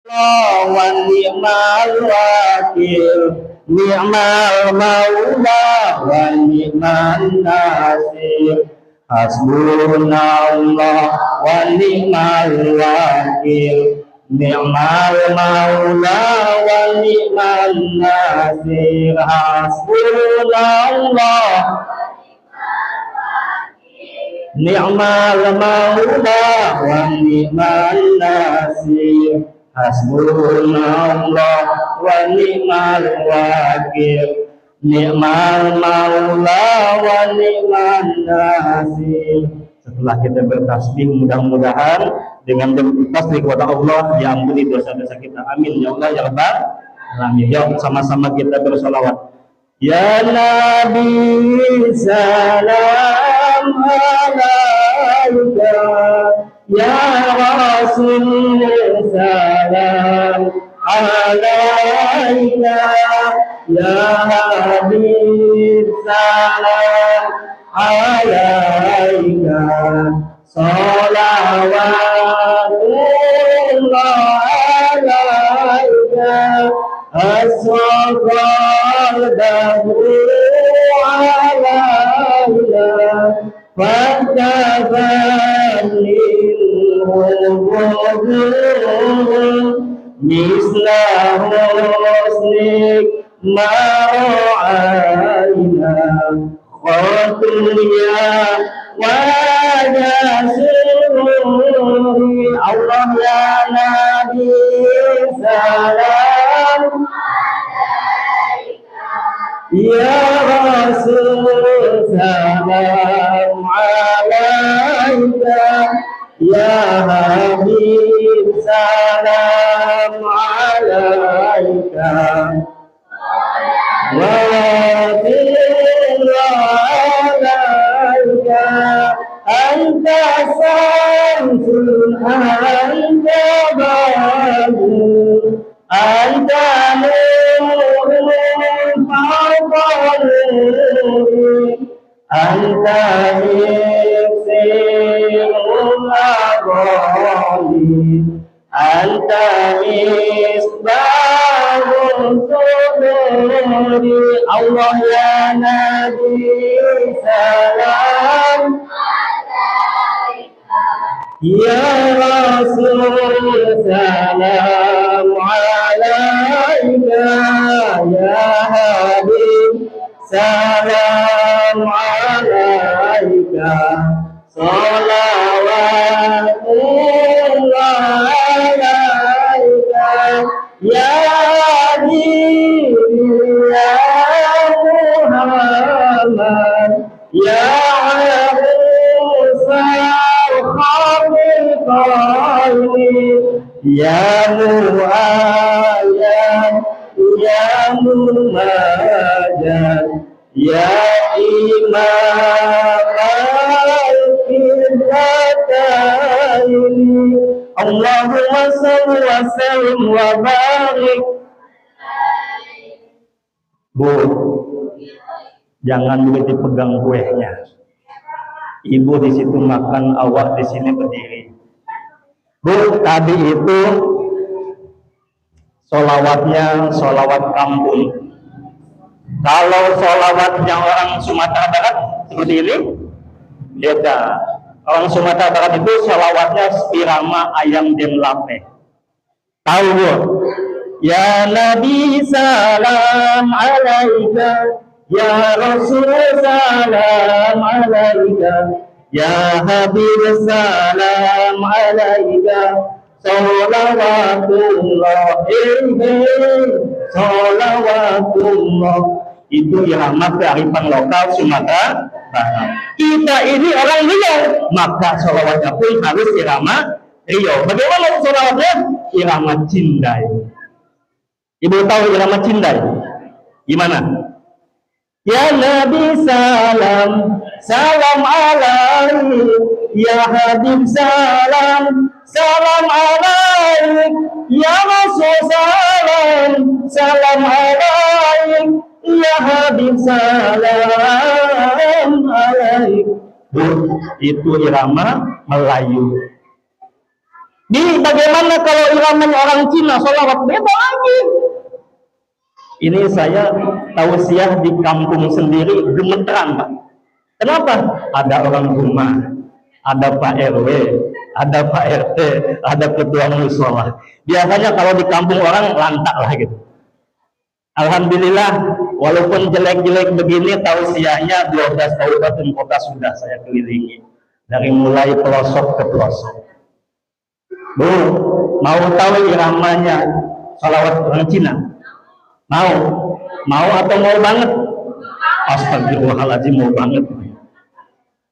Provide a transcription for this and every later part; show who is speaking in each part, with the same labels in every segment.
Speaker 1: wa ni'mal wakil, ni'mal maula wa ni'man nasir. Hasbunallah wa ni'mal wakil, ni'mal maula wa ni'man nasir. Hasbunallah ni'mal maula wa ni'man nasir. Hasbunallah wa ni'mal wakil, ni'mal maula wa ni'man nasir. Setelah kita bertasbih, mudah-mudahan dengan bertasbih kepada Allah diampuni dosa-dosa kita. Amin ya Allah ya Rabbal alamin. Yuk sama-sama kita bersolawat. Ya Nabi salam alaika, ya Rasul salam alaika, ya Habib salam alaika. Salawatullah alaika, asraqal badru alaika, fatabanil hubudun misla husnik ma'ayna khatunya wajah sururi. Allah ya Nabi salam ya Rasul salam alaika, ya Habib salam alaika. Anta samsul anta badru anta nurun fawqa nuri anta miksirul abadi anta misbahul suduri. Allah ya Nabi salam ya Rasul salam alaika, ya Habib salam alaika. Salawatullah alaika, ya Nabi ya Muhammad, ya ya mu'ayyad ya mumajad ya imam al-qiblatain. Allahumma salli wa sallim wa barik. Bu, jangan dulu dipegang kuehnya. Ibu di situ makan, awak di sini berdiri. Bu, tadi itu solawatnya solawat kampung. Kalau solawatnya orang Sumatera Barat seperti ini, beda. Orang Sumatera Barat itu solawatnya irama ayam demlape. Tahu bu? Ya Nabi salam alaika, ya Rasul salam alaika, ya Habib salam alaika. Salawatullah salawatullah. Itu irama kearifan lokal Sumatera Barat. Kita ini orang Riau, maka salawatnya pun harus irama Riau. Bagaimana salawatnya? Irama Cindai. Ibu tahu irama Cindai? Gimana? Ya Nabi salam, salam alaik, ya Habib salam, salam alaik, ya Rasul salam, salam alaik, ya Habib salam alaik. Bu, itu irama Melayu. Bagaimana kalau iramanya orang Cina, sholawat beda lagi. Ini saya tausiah di kampung sendiri, gemeteran Pak. Kenapa? Ada orang rumah, ada Pak RW, ada Pak RT, ada ketua mushola. Biasanya kalau di kampung orang lantak lah gitu. Alhamdulillah, walaupun jelek-jelek begini, tausiahnya 12 kabupaten kota sudah saya kelilingi. Dari mulai pelosok ke pelosok. Bu, mau tahu iramanya sholawat orang Cina? Mau atau mau banget? Astagfirullahaladzim, mau banget.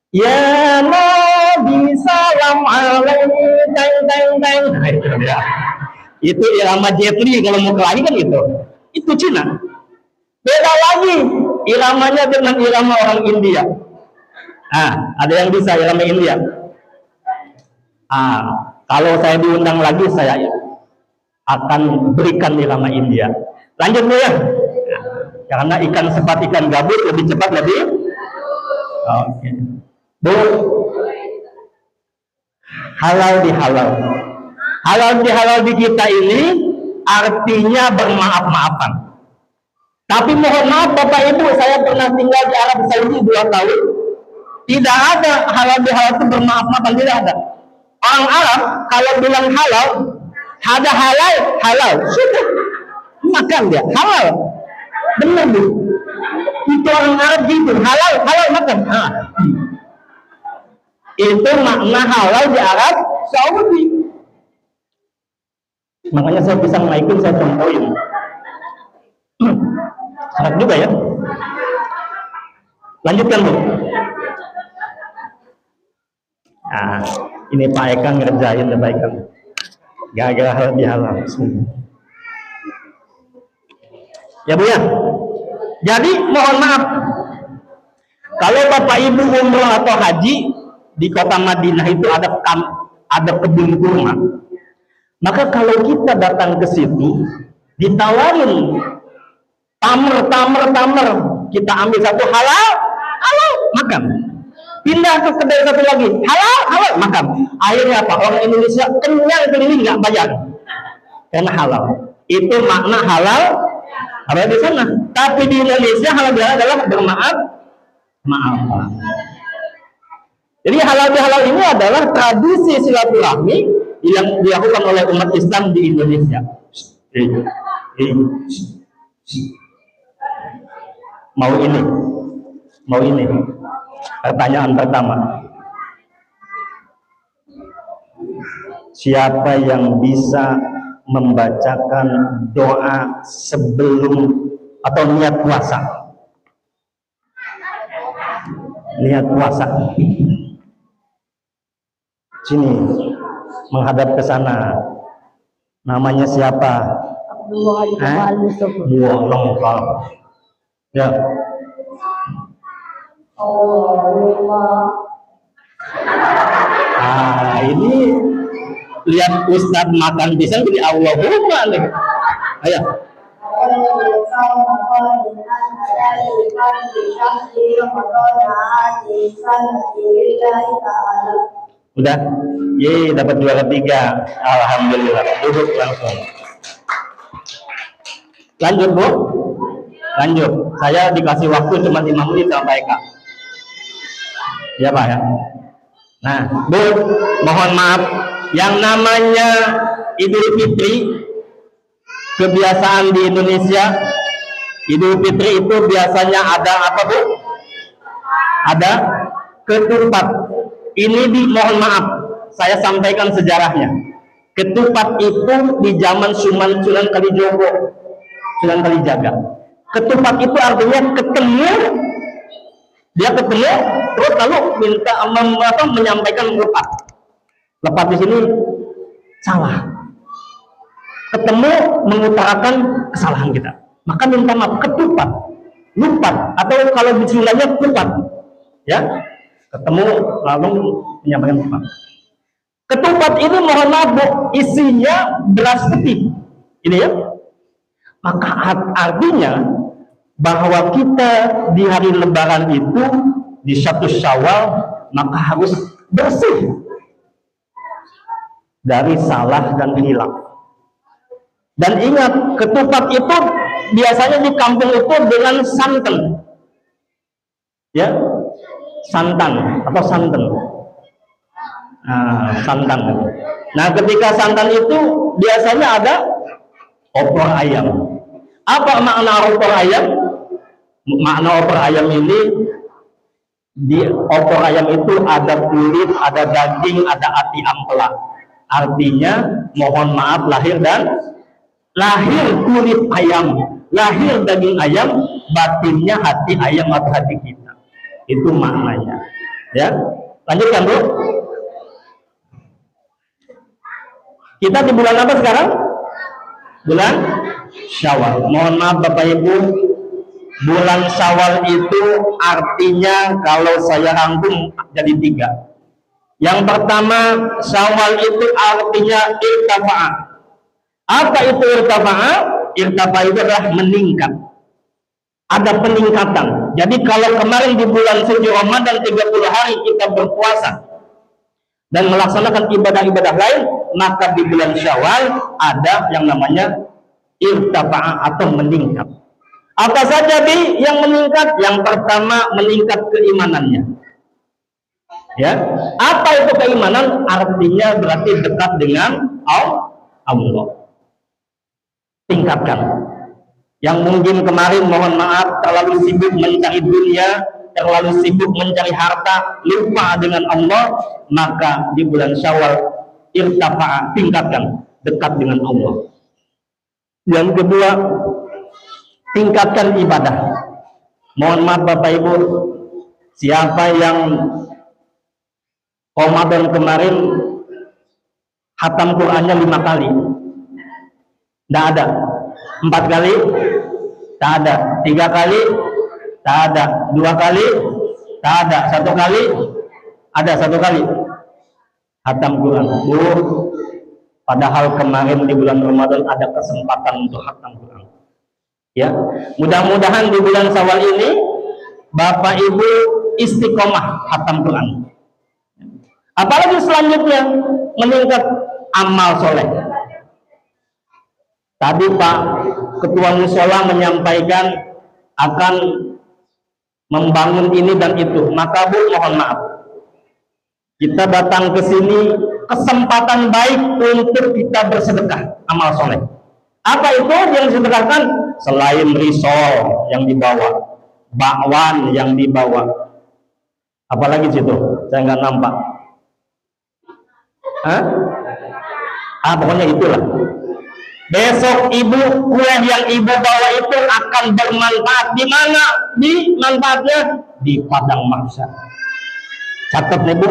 Speaker 1: Ya Nabi salam alaihi teng teng teng. Nah, itu dia. Itu irama Jet Li kalau mau kelahi kan gitu. Itu Cina. Beda lagi iramanya dengan irama orang India. Ada yang bisa irama India? Kalau saya diundang lagi, saya akan berikan irama India. Lanjut Bu ya. Karena ikan sepat ikan gabus lebih cepat lebih. Oke. Bu, halal di kita ini artinya bermaaf-maafan. Tapi mohon maaf Bapak Ibu, saya pernah tinggal di Arab Saudi 2 tahun. Tidak ada halal itu bermaaf-maafan, tidak ada. Orang Arab kalau bilang halal, ada halal, sudah makan dia, halal. Benar Bu. Itu orang Arab gitu, halal makan. Itu makna halal di Arab Saudi. Makanya saya bisa naikin, saya contohin. Sangat juga ya. Lanjutkan Bu. Ini Pak Eka ngerjain kebaikan. Gara-gara halal di halal. Ya Bu ya. Jadi mohon maaf, kalau Bapak Ibu umroh atau haji di kota Madinah itu ada kebun kurma. Maka kalau kita datang ke situ, ditawarin tamer, kita ambil satu halal, makan. Pindah ke kedai satu lagi, halal, makan. Akhirnya apa? Orang Indonesia kenyang keliling nggak bayar, karena halal. Itu makna halal di sana. Tapi di Indonesia halal adalah bermaaf. Jadi halal ini adalah tradisi silaturahmi yang dilakukan oleh umat Islam di Indonesia. Mau ini. Pertanyaan pertama. Siapa yang bisa membacakan doa sebelum atau niat puasa? Niat puasa. Sini, menghadap ke sana. Namanya siapa? Lengkap. Ya. Ini lihat Ustadz makan pisang jadi Allahumma nih. Ayo. Udah? Dapat juara 3. Alhamdulillah. Duduk langsung. Lanjut Bu. Lanjut. Saya dikasih waktu cuma 5 menit sampai Eka. Ya Pak ya. Nah Bu, mohon maaf, yang namanya Idul Fitri, kebiasaan di Indonesia, Idul Fitri itu biasanya ada apa Bu? Ada ketupat. Ini mohon maaf, saya sampaikan sejarahnya. Ketupat itu di zaman Sunan Kalijogo, Sunan Kalijaga. Ketupat itu artinya ketemu, dia ketemu, terus lalu minta menyampaikan lepat. Lepat di sini salah. Ketemu mengutarakan kesalahan kita. Maka minta maaf, ketupat, lupat, atau kalau bismillahnya kupat, ya. Ketemu lalu menyampaikan lepat. Ketupat ini mohon maaf Bu, isinya beras putih. Ini ya. Maka artinya bahwa kita di hari Lebaran itu di 1 Syawal maka harus bersih. dari salah dan hilaf. Dan ingat, ketupat itu biasanya di kampung itu dengan santan, ya, santan atau santan. Santan. Nah, ketika santan itu biasanya ada opor ayam. Apa makna opor ayam? Makna opor ayam ini, di opor ayam itu ada kulit, ada daging, ada ati ampela. Artinya mohon maaf lahir kulit ayam, lahir daging ayam, batinnya hati ayam atau hati kita. Itu maknanya. Ya, lanjutkan bro. Kita di bulan apa sekarang? Bulan Syawal. Mohon maaf Bapak Ibu, bulan Syawal itu artinya kalau saya rangkum jadi 3. Yang pertama, Syawal itu artinya irtafa'a. Apa itu irtafa'a? Irtafa'a itu adalah meningkat. Ada peningkatan. Jadi kalau kemarin di bulan suci Ramadan 30 hari kita berpuasa dan melaksanakan ibadah-ibadah lain, maka di bulan Syawal ada yang namanya irtafa'a atau meningkat. Apa saja yang meningkat? Yang pertama, meningkat keimanannya. Ya, apa itu keimanan? Artinya berarti dekat dengan Allah. Tingkatkan. Yang mungkin kemarin mohon maaf terlalu sibuk mencari dunia, terlalu sibuk mencari harta, lupa dengan Allah, maka di bulan Syawal irtafa'a, tingkatkan, dekat dengan Allah. Yang kedua, tingkatkan ibadah. Mohon maaf Bapak Ibu, siapa yang Ramadan kemarin khatam Qur'annya 5 kali? Tidak ada. 4 kali? Tak ada. 3 kali? Tak ada. 2 kali? Tak ada. 1 kali? Ada 1 kali. Khatam Quran. Padahal kemarin di bulan Ramadan ada kesempatan untuk khatam Quran. Ya, mudah-mudahan di bulan Syawal ini Bapak Ibu istiqomah khatam Quran. Apalagi selanjutnya meningkat amal soleh. Tadi Pak Ketua Musola menyampaikan akan membangun ini dan itu. Maka Bu, mohon maaf, kita datang ke sini kesempatan baik untuk kita bersedekah amal soleh. Apa itu yang disedekahkan? Selain risol yang dibawa, bakwan yang dibawa, apalagi situ saya nggak nampak. Pokoknya itulah. Besok ibu, kue yang ibu bawa itu akan bermanfaat. Di mana? Di manfaatnya di padang mahsyar. Catat nih Bu,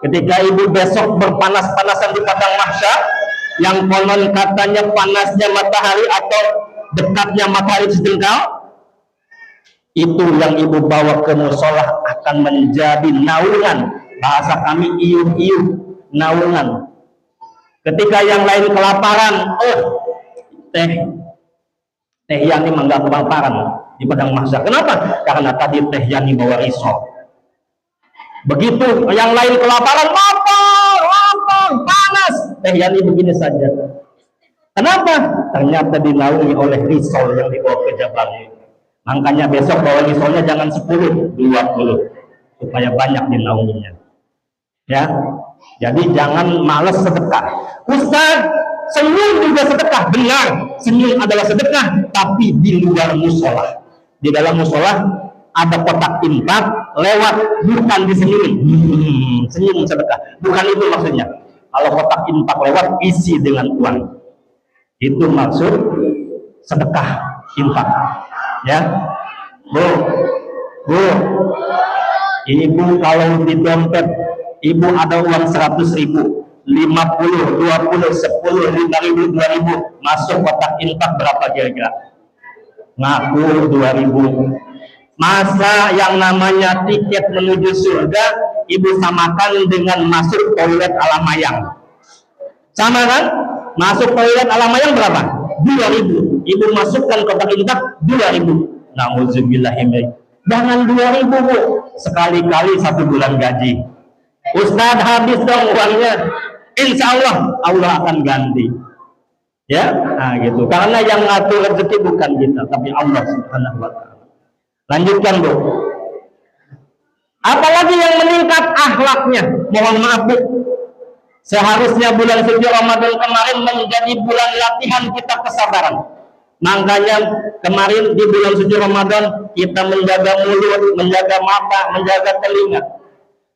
Speaker 1: ketika ibu besok berpanas-panasan di padang mahsyar, yang konon katanya panasnya matahari atau dekatnya matahari sejengkal, itu yang ibu bawa ke musola akan menjadi naungan. Bahasa kami iuh-iuh, naungan. Ketika yang lain kelaparan, teh Yani enggak kelaparan di padang mahsyar. Kenapa? Karena tadi teh Yani bawa risol. Begitu yang lain kelaparan, lapar, panas, teh Yani begini saja. Kenapa? Ternyata dinaungi oleh risol yang dibawa ke Jabal. Makanya besok bawa risolnya jangan 10, 20, supaya banyak dinaunginya. Ya, jadi jangan malas sedekah. Ustaz, senyum juga sedekah. Benar, senyum adalah sedekah, tapi di luar musola. Di dalam musola ada kotak infak, lewat, bukan disenyum. Senyum sedekah, bukan itu maksudnya. Kalau kotak infak lewat, isi dengan uang. Itu maksud sedekah infak. Ya, Bu, ibu kalau di dompet ibu ada uang 100.000, 50, 20, 10, 5.000, 2.000, masuk kotak infak berapa kira-kira? Ngaku 2.000. Masa yang namanya tiket menuju surga ibu samakan dengan masuk toilet ala mayang? Sama kan? Masuk toilet ala mayang berapa? 2.000. Ibu masukkan kotak infak 2.000. Nauzubillahimin. Jangan 2.000 Bu, sekali-kali 1 bulan gaji. Ustadz habis dong uangnya. insya Allah Allah akan ganti. Ya, nah gitu. Karena yang ngatur rezeki bukan kita, tapi Allah Subhanahu wa taala. Lanjutkan, Bu. Apalagi yang meningkat akhlaknya. Mohon maaf, Bu. Seharusnya bulan suci Ramadan kemarin menjadi bulan latihan kita kesabaran. Makanya kemarin di bulan suci Ramadan kita menjaga mulut, menjaga mata, menjaga telinga.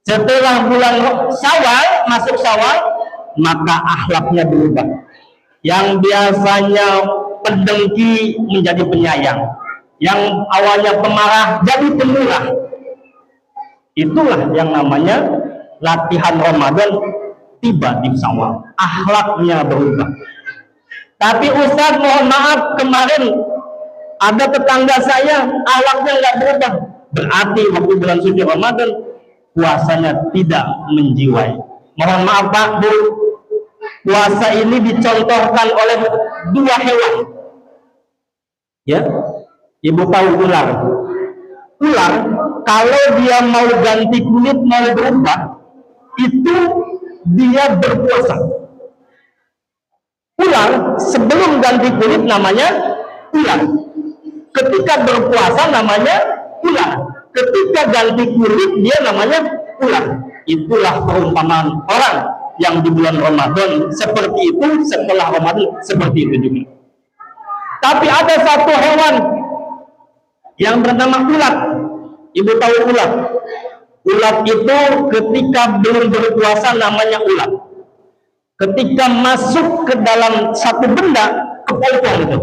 Speaker 1: Setelah bulan Syawal, masuk Syawal, maka akhlaknya berubah. Yang biasanya pendengki menjadi penyayang, yang awalnya pemarah jadi pemurah. Itulah yang namanya latihan Ramadan tiba di Syawal. Akhlaknya berubah. Tapi Ustaz, mohon maaf, kemarin ada tetangga saya akhlaknya nggak berubah. Berarti waktu bulan suci Ramadan puasanya tidak menjiwai. Mohon maaf Pak, Bu, puasa ini dicontohkan oleh dua hewan. Ya, Ibu tahu ular. Ular kalau dia mau ganti kulit, mau berubah, itu dia berpuasa. Ular sebelum ganti kulit namanya ular. Ketika berpuasa namanya ular. Ketika ganti kulit dia namanya ular. Itulah perumpamaan orang yang di bulan Ramadan seperti itu, setelah Ramadan seperti itu juga. Tapi ada satu hewan yang bernama ulat. Ibu tahu ulat? Ulat itu ketika belum berpuasa namanya ulat. Ketika masuk ke dalam satu benda, kepotong itu.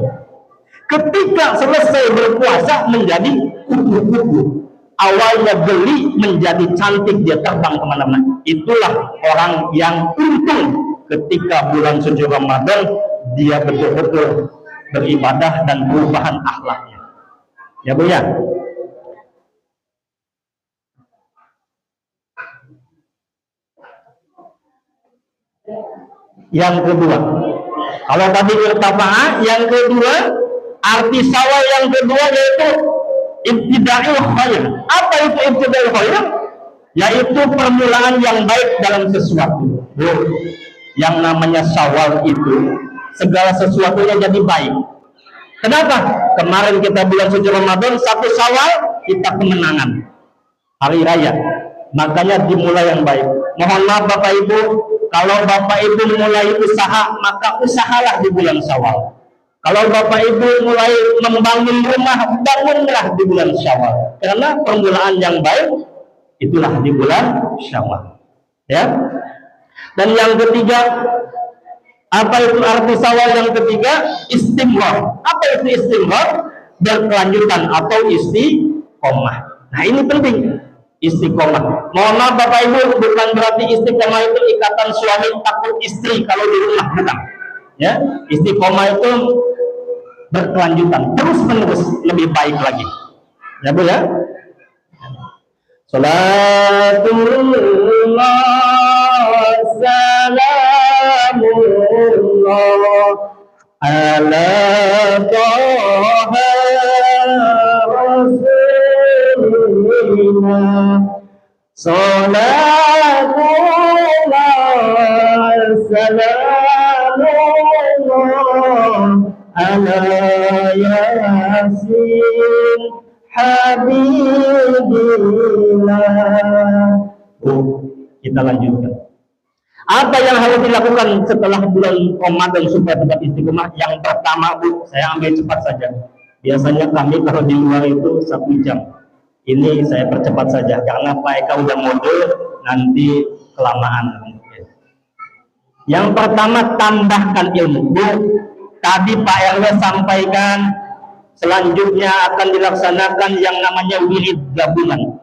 Speaker 1: Ketika selesai berpuasa menjadi kupu-kupu. Awalnya geli menjadi cantik, dia terbang kemana-mana. Itulah orang yang untung ketika bulan suci Ramadan dia betul-betul beribadah dan perubahan akhlaknya. Ya Bu ya. Yang kedua, kalau tadi irtafa'ah, yang kedua arti Syawal yang kedua yaitu ibtida'ul khair. Apa itu ibtida'ul khair? Yaitu permulaan yang baik dalam sesuatu. Yang namanya Syawal itu segala sesuatunya jadi baik. Kenapa? Kemarin kita bulan suci Ramadan, satu Syawal kita kemenangan hari raya. Makanya dimulai yang baik. Mohon maaf Bapak Ibu, kalau Bapak Ibu mulai usaha, maka usahalah di bulan Syawal. Kalau Bapak Ibu mulai membangun rumah, bangunlah di bulan Syawal. Karena permulaan yang baik itulah di bulan Syawal. Ya. Dan yang ketiga, apa itu arti Syawal yang ketiga? Istimrar. Apa itu istimrar? Berkelanjutan atau istiqomah. Nah ini penting. Istiqomah. Mohon maaf Bapak Ibu, bukan berarti istiqomah itu ikatan suami takut istri kalau di rumah, bukan. Ya, istiqomah itu berkelanjutan, terus menerus lebih baik lagi. Ya Bu ya. Salatullah salamullah ala Taha Salatullah salamullah ala Yasin Habibillah. Kita lanjutkan. Apa yang harus dilakukan setelah bulan Ramadan supaya tetap istiqomah? Yang pertama Bu, saya ambil cepat saja. Biasanya kami kalau di luar itu 1 jam. Ini saya percepat saja karena Pak Eka udah mode nanti kelamaan. Yang pertama, tambahkan ilmu. Bu, tadi Pak RW sampaikan selanjutnya akan dilaksanakan yang namanya wirid gabungan.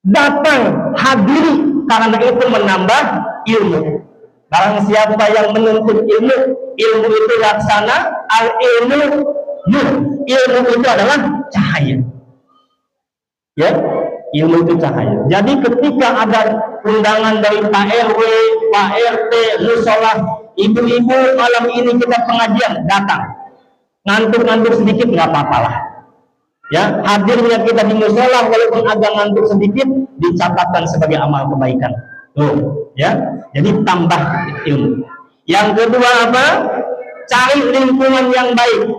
Speaker 1: Datang, hadiri, karena itu menambah ilmu. Barang siapa yang menuntut ilmu, ilmu itu laksana, al-ilmu nur. Ilmu itu adalah cahaya. Ya, ilmu itu cahaya. Jadi ketika ada undangan dari Pak RW, Pak RT, musola, ibu-ibu malam ini kita pengajian, datang. Ngantuk-ngantuk sedikit nggak apa-apa lah. Ya, hadirnya kita di musola walaupun agak ngantuk sedikit dicatatkan sebagai amal kebaikan. Tuh, ya. Jadi tambah ilmu. Yang kedua apa? Cari lingkungan yang baik.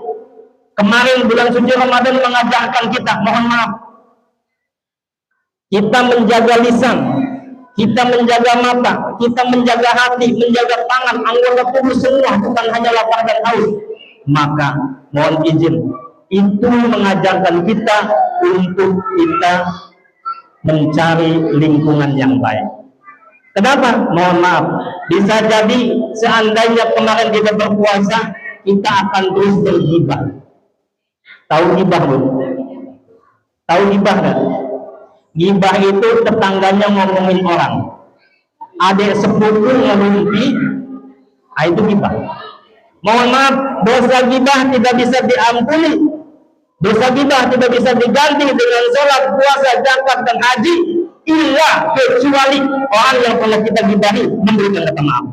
Speaker 1: Kemarin bulan suci Ramadan mengajarkan kita, mohon maaf, kita menjaga lisan, kita menjaga mata, kita menjaga hati, menjaga tangan, anggota tubuh semua, bukan hanya lapar dan haus. Maka mohon izin, itu mengajarkan kita untuk kita mencari lingkungan yang baik. Kenapa? Mohon maaf, bisa jadi seandainya kemarin kita berpuasa, kita akan terus bergibah. Tahu gibah, Bu? Tahu gibah nggak? Gibah itu tetangganya ngomongin orang, adik sepupu ngerumpi, itu gibah. Mohon maaf, dosa gibah tidak bisa diampuni, dosa gibah tidak bisa diganti dengan sholat, puasa, zakat, dan haji, illa kecuali orang yang pernah kita gibahi memberikan kata maaf.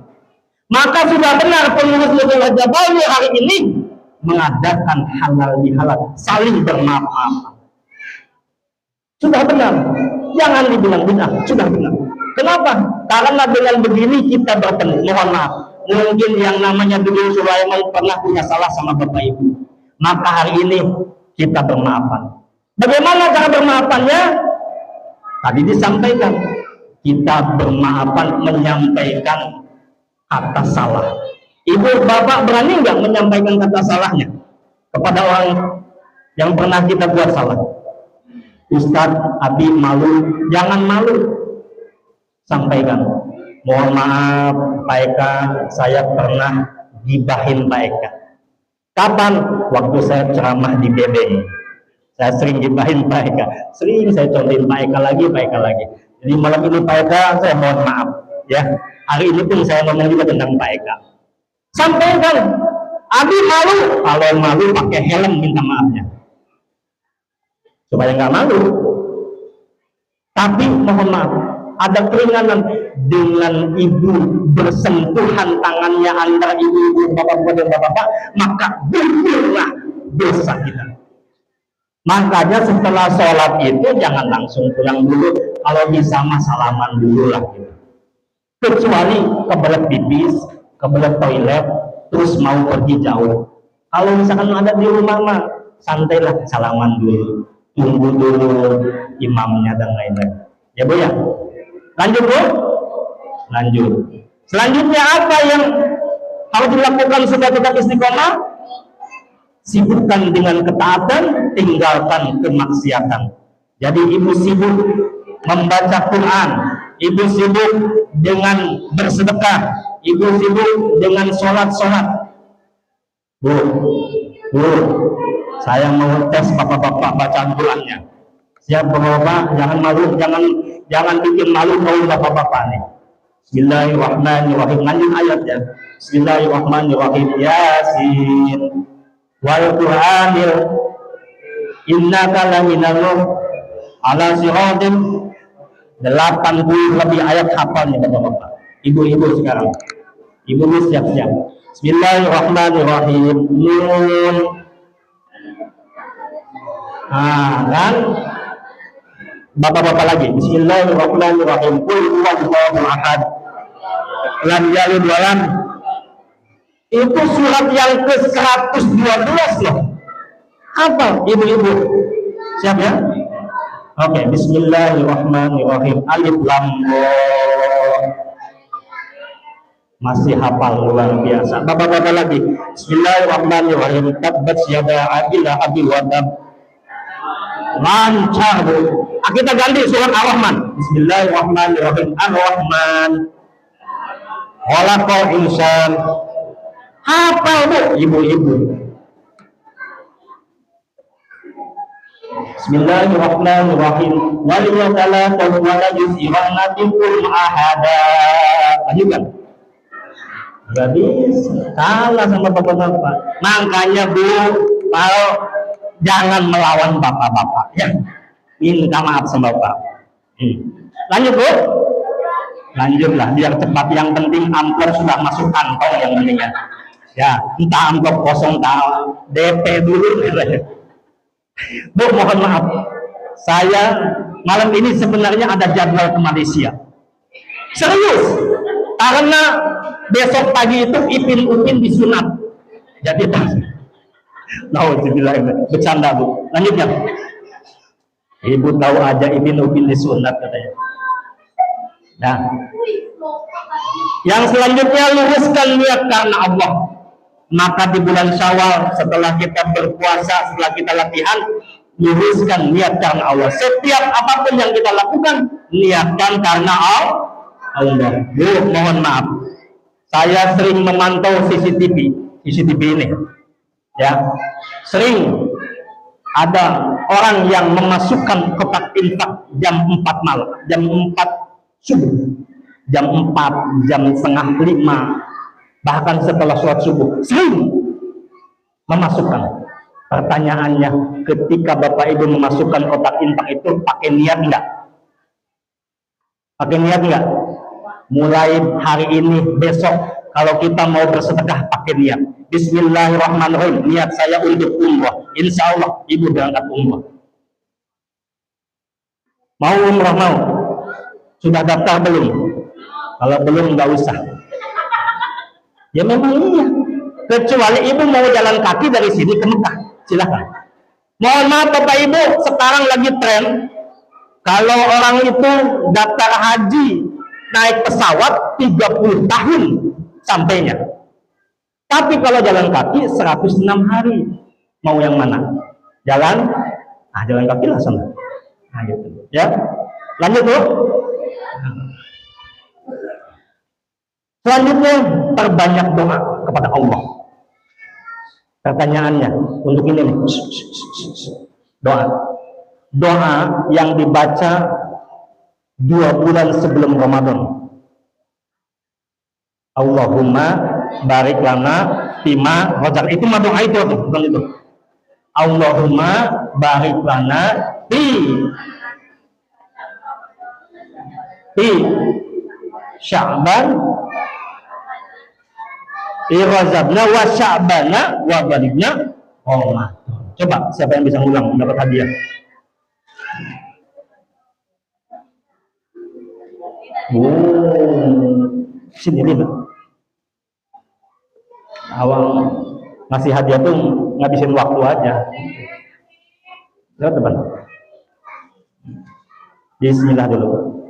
Speaker 1: Maka sudah benar pengurus Majelis Jabawi hari ini mengadakan halal bihalal, saling bermaaf-maafan. Sudah benar, jangan dibilang bid'ah, sudah benar. Kenapa? Karena dengan begini kita bertemu. Mohon maaf, mungkin yang namanya dulu Sulaiman pernah punya salah sama bapak ibu, maka hari ini kita bermaafan. Bagaimana cara bermaafannya? Tadi disampaikan, kita bermaafan menyampaikan kata salah. Ibu bapak berani nggak menyampaikan kata salahnya kepada orang yang pernah kita buat salah? Ustadz, Abi malu. Jangan malu, sampaikan. Mohon maaf Pak Eka, saya pernah gibahin Pak Eka. Kapan? Waktu saya ceramah di Bebeng, saya sering gibahin Pak Eka, sering saya contohin Pak Eka lagi, Pak Eka lagi. Jadi malam ini Pak Eka, saya mohon maaf ya, hari ini pun saya ngomong juga tentang Pak Eka. Sampaikan. Abi malu, kalau malu pakai helm minta maafnya supaya nggak malu. Tapi mohon maaf, ada keringanan dengan ibu bersentuhan tangannya antara ibu-ibu, bapak-bapak dan bapak-bapak, maka gugurlah dosa kita. Makanya setelah sholat itu jangan langsung pulang dulu, kalau bisa mah salaman dulu lah gitu. Kecuali kebelet pipis, kebelet toilet, terus mau pergi jauh. Kalau misalkan ada di rumah mah santailah, salaman dulu, tunggu dulu imamnya dan lain-lain. Ya Bu ya. Lanjut Bu. Lanjut. Selanjutnya apa yang harus dilakukan supaya tetap istiqomah? Sibukkan dengan ketaatan, tinggalkan kemaksiatan. Jadi ibu sibuk membaca Quran, ibu sibuk dengan bersedekah, ibu sibuk dengan sholat-sholat. Bu, saya mau tes bapak-bapak bacaan Qurannya. Siap bapak, jangan malu, jangan bikin malu kaum bapak-bapak nih. Bismillahirrahmanirrahim. Lanjut ayatnya. Bismillahirrahmanirrahim. Yasin wal Qur'anil innaka laminal ala siratin. 80 lebih ayat hafalnya bapak-bapak. Ibu-ibu sekarang. Ibu siap-siap. Bismillahirrahmanirrahim. Nun. Kan bapak-bapak lagi. Bismillahirrahmanirrahim. Qul huwallahu ahad. Lam yalid wa lam. Itu surat yang ke-112 loh. Apa ibu-ibu? Siap ya? Oke, bismillahirrahmanirrahim. Alif lam ra. Masih hafal luar biasa. Bapak-bapak lagi. Bismillahirrahmanirrahim. Tabbat yada abi lahabi wa tab. Lancar Bu. Kita ganti surat Ar-Rahman. Bismillahirrahmanirrahim. Ar-Rahman. Khalaqal insan. Hafal Bu, ibu-ibu. Bismillahirrahmanirrahim. Waliyatala tawwala yusirana bikum ahada. Lanjutkan. Gak bisa, kalah sama bapak-bapak. Makanya Bu, kalau jangan melawan bapak-bapak ya. Minta maaf sama bapak. Lanjut Bu. Lanjutlah biar cepat. Yang penting amplop sudah masuk kantong yang pentingnya. Ya, entah amplop kosong, entah DP dulu. Bu, mohon maaf. Saya malam ini sebenarnya ada jadwal ke Malaysia. Serius. Karena besok pagi itu Ipin Upin disunat. Jadi nauzubillah, bercanda Bu. Lanjutnya. Ibu tahu aja Ipin Upin disunat katanya. Nah, yang selanjutnya luruskan niat karena Allah. Maka di bulan Syawal setelah kita berpuasa, setelah kita latihan, luruskan niat karena Allah. Setiap apapun yang kita lakukan, niatkan karena Allah. Bu, mohon maaf, saya sering memantau CCTV ini, ya, sering ada orang yang memasukkan kotak infak jam 4 malam, jam 4 subuh, jam 4, jam setengah 5, bahkan setelah sholat subuh, sering memasukkan. Pertanyaannya, ketika Bapak Ibu memasukkan kotak infak itu pakai niat enggak? Pakai niat enggak? Mulai hari ini, besok, kalau kita mau bersedekah pakai niat. Bismillahirrahmanirrahim. Niat saya untuk umrah. Insya Allah Ibu berangkat umrah. Mau umrah mau? Sudah daftar belum? Kalau belum nggak usah. Ya memang iya. Kecuali Ibu mau jalan kaki dari sini ke Mekah, silahkan. Mohon maaf Bapak Ibu, sekarang lagi tren kalau orang itu daftar haji naik pesawat 30 tahun sampainya. Tapi kalau jalan kaki 106 hari. Mau yang mana? Jalan? Jalan kaki lah sana. Nah, gitu. Ya. Lanjut Bu. Selanjutnya, perbanyak doa kepada Allah. Pertanyaannya untuk ini nih. Doa. Doa yang dibaca 2 bulan sebelum Ramadan. Allahumma barik lana fima razaq. Itu mah doa itu, bukan itu. Allahumma barik lana fi Sya'ban fi razaqna wa Sya'bana wa balikna Ramadan. Coba siapa yang bisa ngulang dapat hadiah. Sini lihat. Awal ngasih hadiah tuh ngabisin waktu aja. Lihat depan. Bismillah dulu.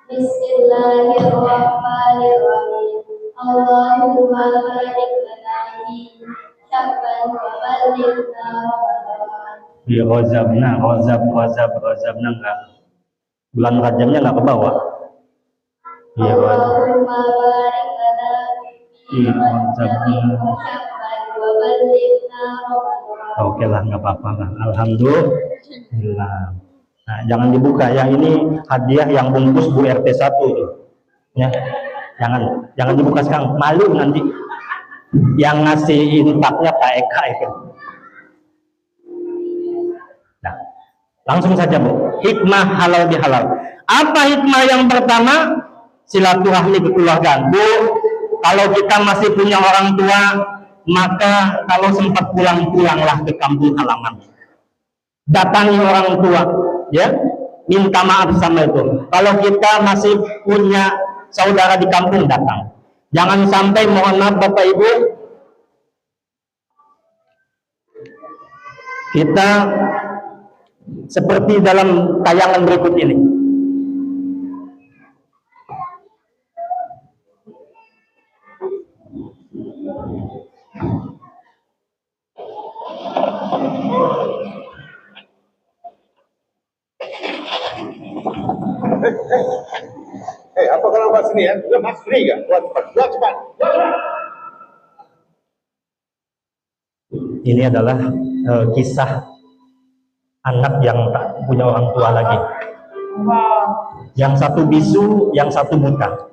Speaker 2: Bismillahirrahmanirrahim. Allahumma barik lana fi Sya'ban wa ballighna Ramadan.
Speaker 1: Di rozabna enggak. Bulan Rajabnya enggak ke bawah.
Speaker 2: Allahumma barik lana fi Sya'ban wa ballighna Ramadan.
Speaker 1: Oke lah, nggak apa-apa lah. Alhamdulillah. Nah, jangan dibuka ya, ini hadiah yang bungkus Bu RT 1 tuh. Ya. Jangan dibuka sekarang, malu nanti. Yang ngasih infaknya Pak Eka itu. Nah, langsung saja Bu. Hikmah halal bihalal. Apa hikmah yang pertama? Silaturahmi kekeluargaan. Bu, kalau kita masih punya orang tua, maka kalau sempat pulanglah ke kampung halaman. Datangi orang tua, ya, minta maaf sama itu. Kalau kita masih punya saudara di kampung, datang. Jangan sampai, mohon maaf Bapak Ibu, kita seperti dalam tayangan berikut ini.
Speaker 3: Apa kalau mas ini ya? Udah mas free kan? Buat cepat.
Speaker 1: Ini adalah kisah anak yang tak punya orang tua lagi. Yang satu bisu, yang satu buta.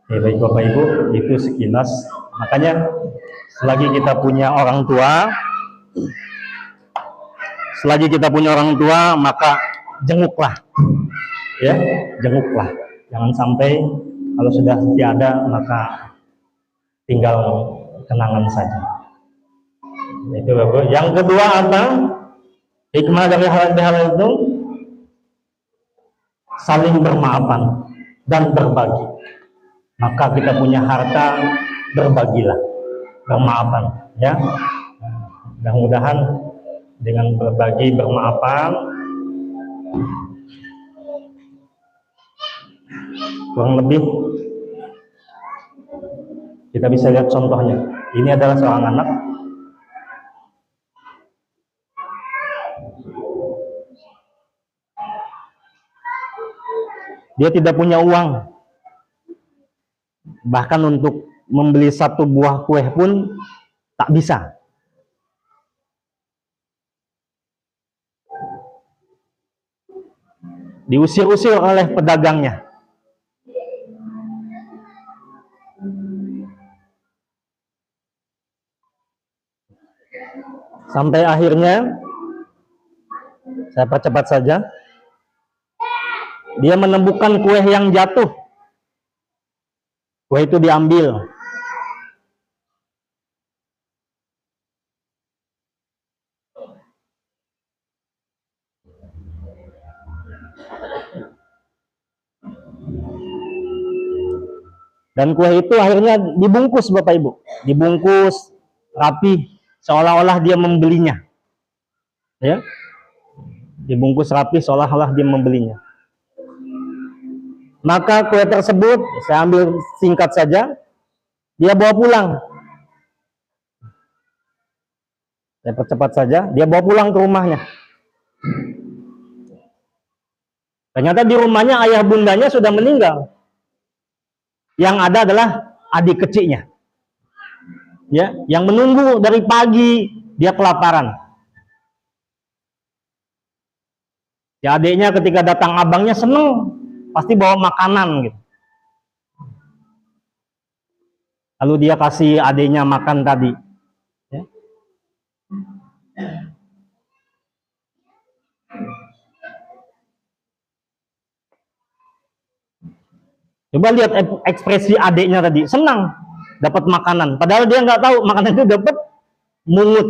Speaker 1: Ya, baik Bapak Ibu, itu sekilas. Makanya selagi kita punya orang tua, maka jenguklah, ya, jenguklah. Jangan sampai kalau sudah tiada maka tinggal kenangan saja. Itu Bapak. Yang kedua apa? Hikmah dari hal itu saling bermaafan dan berbagi. Maka kita punya harta, berbagilah, bermaafan, ya. Mudah-mudahan dengan berbagi, bermaafan, kurang lebih kita bisa lihat contohnya. Ini adalah seorang anak. Dia tidak punya uang, bahkan untuk membeli satu buah kue pun tak bisa. Diusir-usir oleh pedagangnya. Sampai akhirnya, saya percepat saja, dia menemukan kue yang jatuh. Kue itu diambil. Dan kue itu akhirnya dibungkus Bapak Ibu. Dibungkus rapi, seolah-olah dia membelinya. Ya. Dibungkus rapi, seolah-olah dia membelinya. Maka kue tersebut, saya ambil singkat saja, dia bawa pulang. Saya percepat saja, dia bawa pulang ke rumahnya. Ternyata di rumahnya ayah bundanya sudah meninggal. Yang ada adalah adik kecilnya. Ya, yang menunggu dari pagi, dia kelaparan. Ya, adiknya ketika datang abangnya seneng, pasti bawa makanan gitu. Lalu dia kasih adiknya makan tadi. Ya. Coba lihat ekspresi adiknya tadi, senang dapat makanan. Padahal dia nggak tahu makanan itu dapat mungut,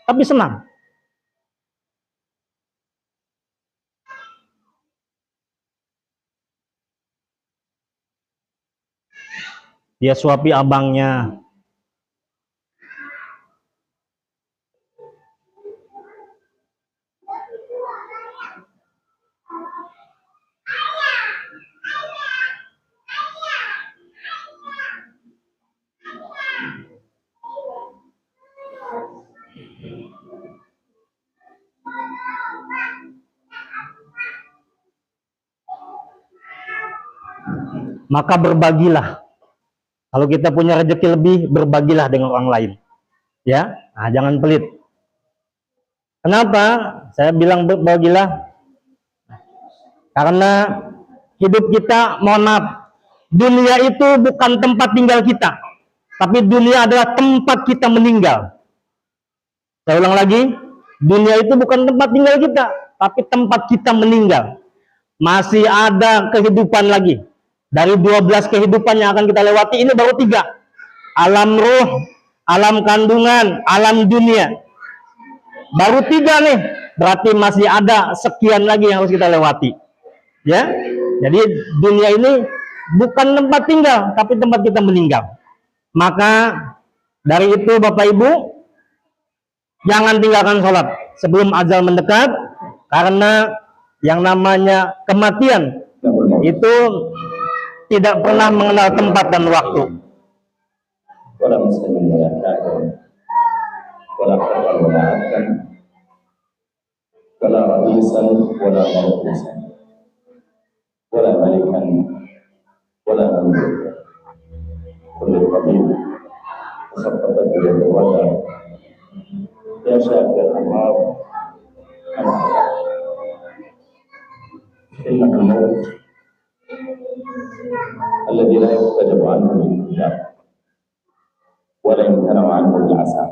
Speaker 1: tapi senang. Dia suapi abangnya. maka berbagilah. Kalau kita punya rezeki lebih, berbagilah dengan orang lain. Ya, nah, jangan pelit. Kenapa saya bilang berbagilah? Karena hidup kita, mohon maaf, dunia itu bukan tempat tinggal kita, tapi dunia adalah tempat kita meninggal. Saya ulang lagi, dunia itu bukan tempat tinggal kita, tapi tempat kita meninggal. Masih ada kehidupan lagi. Dari 12 kehidupan yang akan kita lewati, ini baru 3. Alam ruh, alam kandungan, alam dunia. Baru 3 nih, berarti masih ada sekian lagi yang harus kita lewati. Ya, jadi dunia ini bukan tempat tinggal, tapi tempat kita meninggal. Maka dari itu Bapak Ibu, jangan tinggalkan sholat sebelum ajal mendekat, karena yang namanya kematian itu tidak pernah mengenal tempat dan waktu.
Speaker 4: ولا مسلم ولا كافر ولا حر ولا عبدا ولا رئيسا ولا مرؤوسا ولا ملكا ولا مملوكا كل قبيل وخطبت بيد الوداع يا شافي الامراض انك الموت الذي لا يحتجب عنه بالحجاب ولا يمتنع عنه بالعسى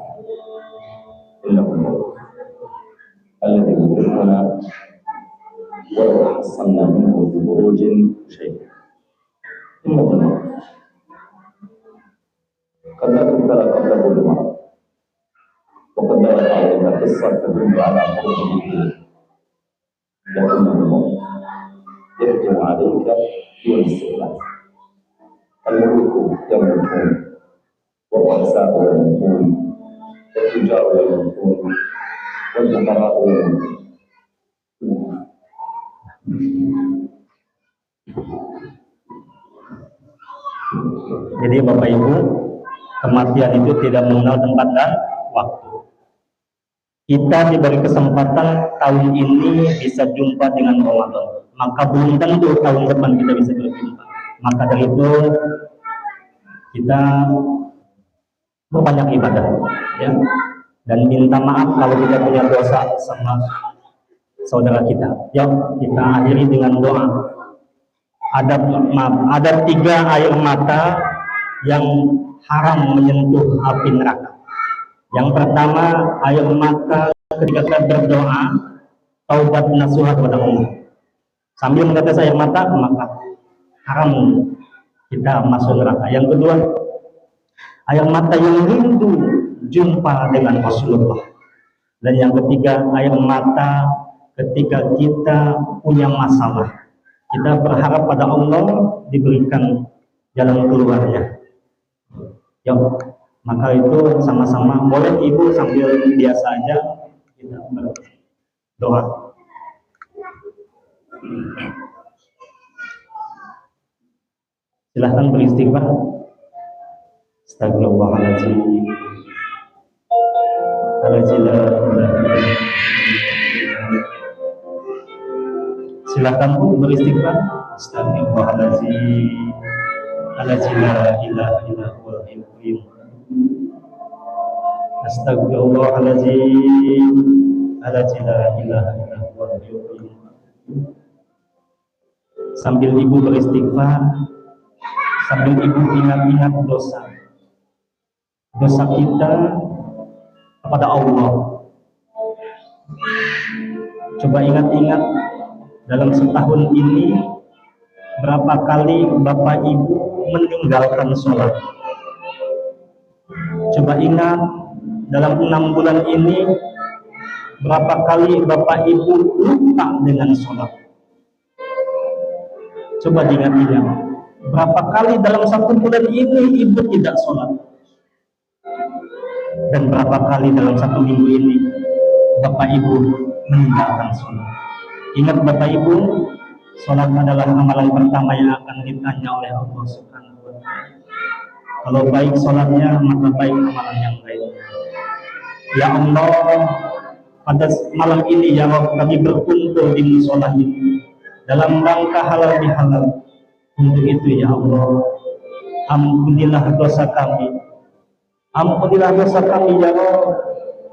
Speaker 4: إنه الموت الذي يدركنا ولو حصلنا منه بخروج شيء إنه الموت قد لا تذكر قبله بمرض وقد لا يقع إلا قصة تدل على قربه لكنه الموت يهجم عليك دون استئذان الملوك يموتون والرؤساء يموتون والتجار يموتون والفقراء يموتون.
Speaker 1: Jadi Bapak Ibu, kematian itu tidak mengenal tempat dan waktu. Kita diberi kesempatan tahun ini bisa jumpa dengan Ramadan, maka belum tentu tahun depan kita bisa berjumpa. Maka dari itu kita berbanyak ibadah, ya, dan minta maaf kalau kita punya dosa sama saudara kita. Yuk kita akhiri dengan doa. Ada 3 air mata yang haram menyentuh api neraka. Yang pertama, air mata ketika kita berdoa taubat nasuha kepada Allah. Sambil menetes air mata, maka haram kita masuk neraka. Yang kedua, air mata yang rindu jumpa dengan Rasulullah. Dan yang ketiga, air mata ketika kita punya masalah, kita berharap pada Allah diberikan jalan keluarnya. Yuk, maka itu sama-sama boleh ibu sambil biasa aja kita berdoa. Silahkan beristighfar. Astagfirullahaladzim. Silahkan Bu beristighfar. Astagfirullahaladzim. Astagfirullahaladzim. Sambil ibu beristighfar, sambil ibu ingat-ingat dosa kita kepada Allah. Coba ingat-ingat dalam setahun ini berapa kali Bapak Ibu meninggalkan sholat. Coba ingat dalam 6 bulan ini berapa kali Bapak Ibu lupa dengan sholat. Coba diingat-ingat berapa kali dalam 1 bulan ini Ibu tidak sholat. Dan berapa kali dalam 1 minggu ini Bapak Ibu meninggalkan sholat. Ingat Bapak Ibu, sholat adalah amalan pertama yang akan ditanya oleh Allah Subhanahu wa Ta'ala. Kalau baik sholatnya, maka baik amalan yang lainnya. Ya Allah, pada malam ini ya Allah, kami berkumpul di musola ini dalam rangka halal bihalal. Untuk itu ya Allah, ampunilah dosa kami. Ampunilah dosa kami ya Allah.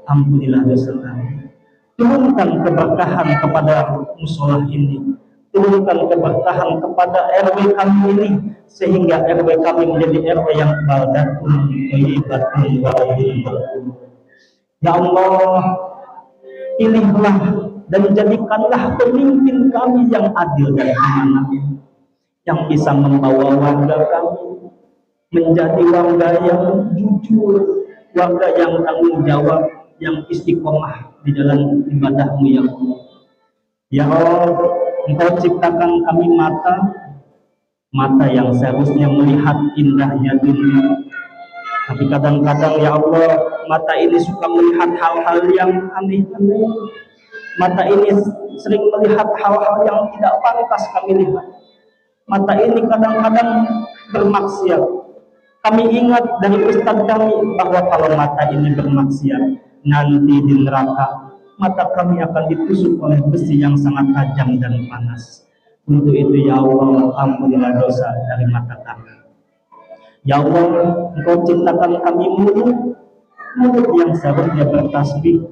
Speaker 1: Ampunilah dosa kami. Turunkan keberkahan kepada musola ini. Turunkan keberkahan kepada RW kami ini, sehingga RW kami menjadi RW yang baldatun thayyibatun wa rabbun. Ya Allah, pilihlah dan jadikanlah pemimpin kami yang adil dan amanah, yang bisa membawa warga kami menjadi warga yang jujur, warga yang tanggung jawab, yang istiqomah di dalam ibadah-Mu ya Allah. Ya Allah, Engkau ciptakan kami mata yang seharusnya melihat indahnya dunia. Tapi kadang-kadang ya Allah, mata ini suka melihat hal-hal yang aneh-aneh. Mata ini sering melihat hal-hal yang tidak pantas kami lihat. Mata ini kadang-kadang bermaksiat. Kami ingat dari ustaz kami bahwa kalau mata ini bermaksiat, nanti di neraka mata kami akan ditusuk oleh besi yang sangat tajam dan panas. Untuk itu ya Allah, ampunilah dosa dari mata kami. Ya Allah, Engkau ciptakan kami mulut yang seharusnya bertasbih,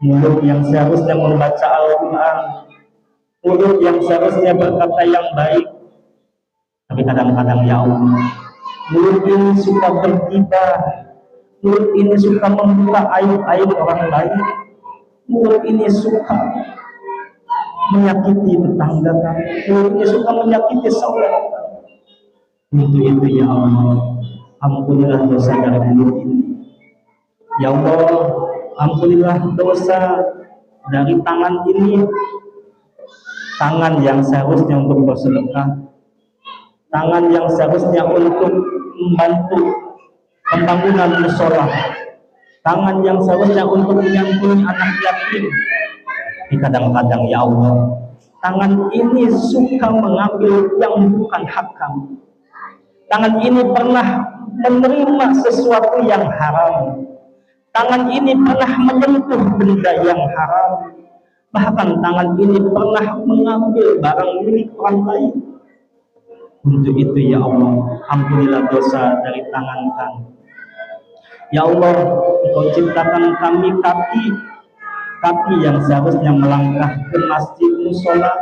Speaker 1: mulut yang seharusnya membaca Al-Quran, mulut yang seharusnya berkata yang baik. Tapi kadang-kadang ya Allah, mulut ini suka bergibah, mulut ini suka membuka aib-aib orang lain, mulut ini suka menyakiti tetangga kami, mulut ini suka menyakiti saudara kami. Untuk itu ya Allah, ampunilah dosa dari mulut ini. Ya Allah, ampunilah dosa dari tangan ini, tangan yang seharusnya untuk bersedekah, tangan yang seharusnya untuk membantu pembangunan musola, tangan yang seharusnya untuk menyambung anak yatim. Tapi kadang-kadang ya Allah, tangan ini suka mengambil yang bukan hak kami. Tangan ini pernah menerima sesuatu yang haram. Tangan ini pernah menyentuh benda yang haram. Bahkan tangan ini pernah mengambil barang milik orang lain. Untuk itu ya Allah, ampunilah dosa dari tangan kami. Ya Allah, Engkau ciptakan kami kaki yang seharusnya melangkah ke masjid musola,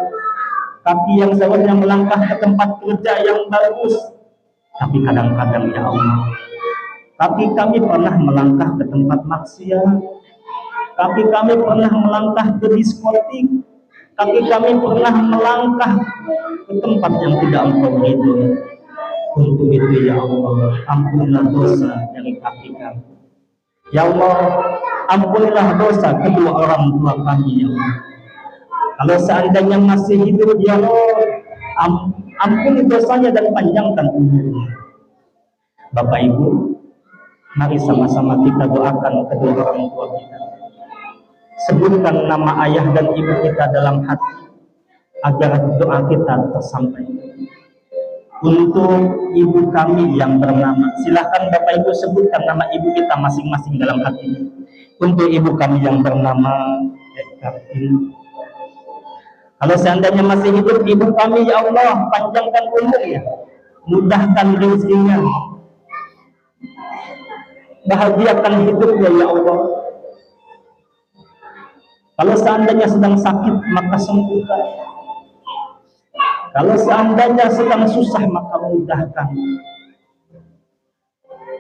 Speaker 1: kaki yang seharusnya melangkah ke tempat kerja yang bagus. Tapi kadang-kadang ya Allah, kaki kami pernah melangkah ke tempat maksiat, kaki kami pernah melangkah ke diskotik, kaki kami pernah melangkah ke tempat yang tidak Engkau ridhoi. Untuk itu ya Allah, ampunilah dosa dari kaki kami. Ya Allah, ampunilah dosa kedua orang tua kami ya Allah. Kalau seandainya masih hidup ya Allah, ampuni dosanya dan panjangkan umurnya. Bapak Ibu, mari sama-sama kita doakan kedua orang tua kita. Sebutkan nama ayah dan ibu kita dalam hati agar doa kita tersampaikan. Untuk ibu kami yang bernama, silahkan Bapak Ibu sebutkan nama ibu kita masing-masing dalam hati. Untuk ibu kami yang bernama Kartini, kalau seandainya masih hidup ibu kami ya Allah, panjangkan umurnya, mudahkan rezekinya, bahagiakan hidupnya ya Allah. Kalau seandainya sedang sakit maka sembuhkan. Kalau seandainya sedang susah maka mudahkan.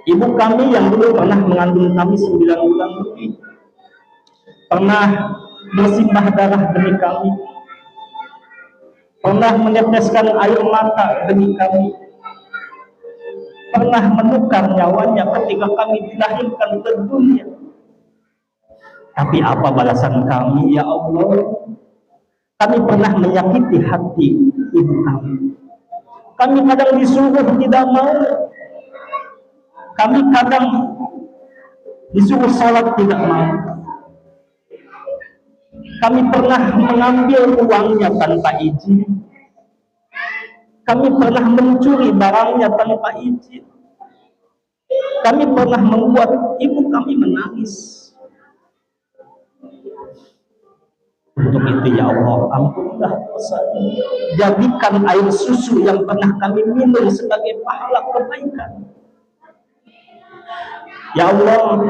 Speaker 1: Ibu kami yang dulu pernah mengandung kami 9 bulan lebih, pernah bersimbah darah demi kami, pernah meneteskan air mata demi kami, pernah menukar nyawanya ketika kami dilahirkan ke dunia. Tapi apa balasan kami ya Allah? Kami pernah menyakiti hati ibu kami. Kami kadang disuruh tidak mau. Kami kadang disuruh sholat tidak mau. Kami pernah mengambil uangnya tanpa izin. Kami pernah mencuri barangnya tanpa izin. Kami pernah membuat ibu kami menangis. Untuk itu ya Allah, ampunlah dosa. Jadikan air susu yang pernah kami minum sebagai pahala kebaikan. Ya Allah,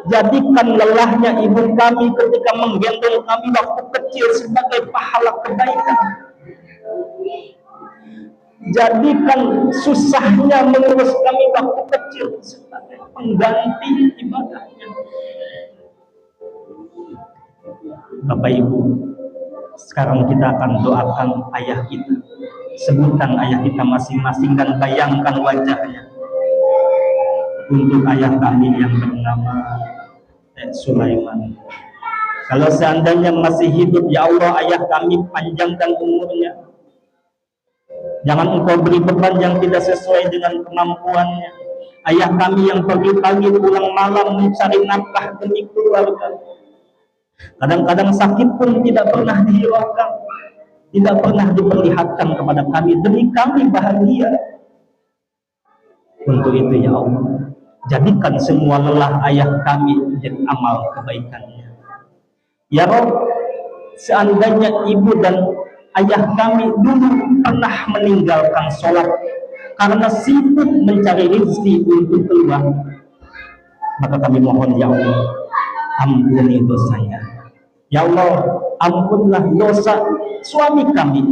Speaker 1: jadikan lelahnya ibu kami ketika menggendong kami waktu kecil sebagai pahala kebaikan. Jadikan susahnya mengurus kami waktu kecil sebagai pengganti ibadahnya. Bapak Ibu, sekarang kita akan doakan ayah kita. Sebutkan ayah kita masing-masing dan bayangkan wajahnya. Untuk ayah kami yang bernama Sulaiman. Kalau seandainya masih hidup, ya Allah, ayah kami panjangkan umurnya. Jangan Engkau beri beban yang tidak sesuai dengan kemampuannya. Ayah kami yang pagi-pagi pulang malam mencari nafkah demi keluarga. Kadang-kadang sakit pun tidak pernah dihiraukan, tidak pernah diperlihatkan kepada kami demi kami bahagia. Untuk itu ya Allah, jadikan semua lelah ayah kami menjadi amal kebaikannya. Ya Rabb, seandainya ibu dan ayah kami dulu pernah meninggalkan sholat karena sibuk mencari rezeki untuk keluar, maka kami mohon ya Allah, ampuni dosanya. Ya Allah, ampunlah dosa suami kami,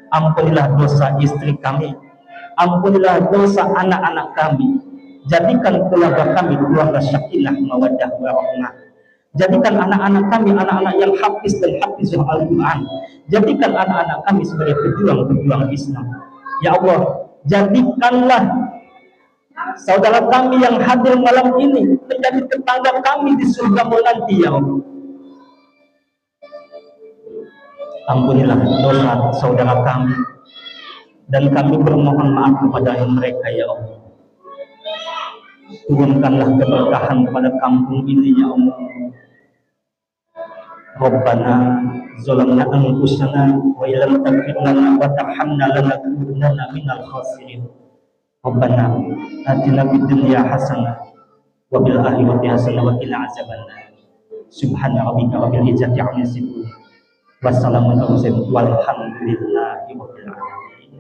Speaker 1: ampunilah dosa istri kami, ampunilah dosa anak-anak kami. Jadikan keluarga kami keluarga sakinah mawaddah warahmah. Jadikan anak-anak kami anak-anak yang hafiz dan hafizul Al-Quran. Jadikan anak-anak kami sebagai pejuang-pejuang Islam. Ya Allah, jadikanlah saudara kami yang hadir malam ini menjadi tetangga kami di surga nanti ya Allah. Ampunilah dosa saudara kami dan kami bermohon maaf kepada mereka ya Allah. Turunkanlah keberkahan kepada kampung ini ya Allah. Rabbana zalamna anfusana wa illam taghfir lana wa tarhamna lanakunanna minal khasirin. Rabbana atina fid dunya hasanah wa bil akhirati hasanah wa qina azabannar. Subhana rabbika rabbil izzati amma yasifun. Wassalamu ala mursalin walhamdulillahi rabbil alamin.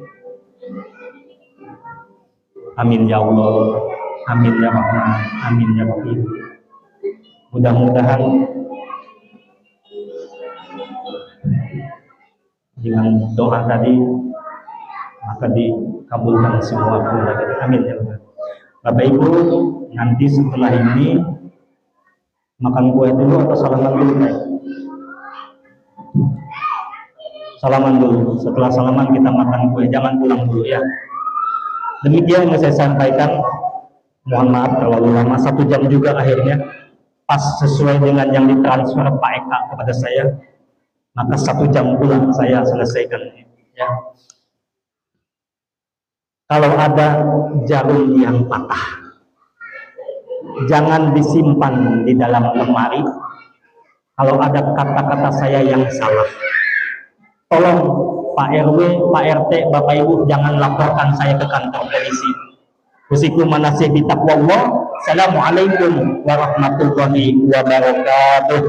Speaker 1: Amin ya Allah, amin ya Rahman, amin ya Rahim. Mudah-mudahan dengan doa tadi maka dikabulkan semua keluarga. Amin ya Allah. Bapak Ibu, nanti setelah ini makan kue dulu atau salaman dulu baik? Salaman dulu. Setelah salaman kita makan kue, jangan pulang dulu ya. Demikian yang saya sampaikan. Mohon maaf terlalu lama, 1 jam juga akhirnya. Pas sesuai dengan yang ditransfer Pak Eka kepada saya, maka 1 jam pulang saya selesaikan ya. Kalau ada jarum yang patah, jangan disimpan di dalam lemari. Kalau ada kata-kata saya yang salah, tolong Pak RW, Pak RT, Bapak Ibu jangan laporkan saya ke kantor polisi. Usikum manasih bitaqwallah. Assalamualaikum warahmatullahi wabarakatuh.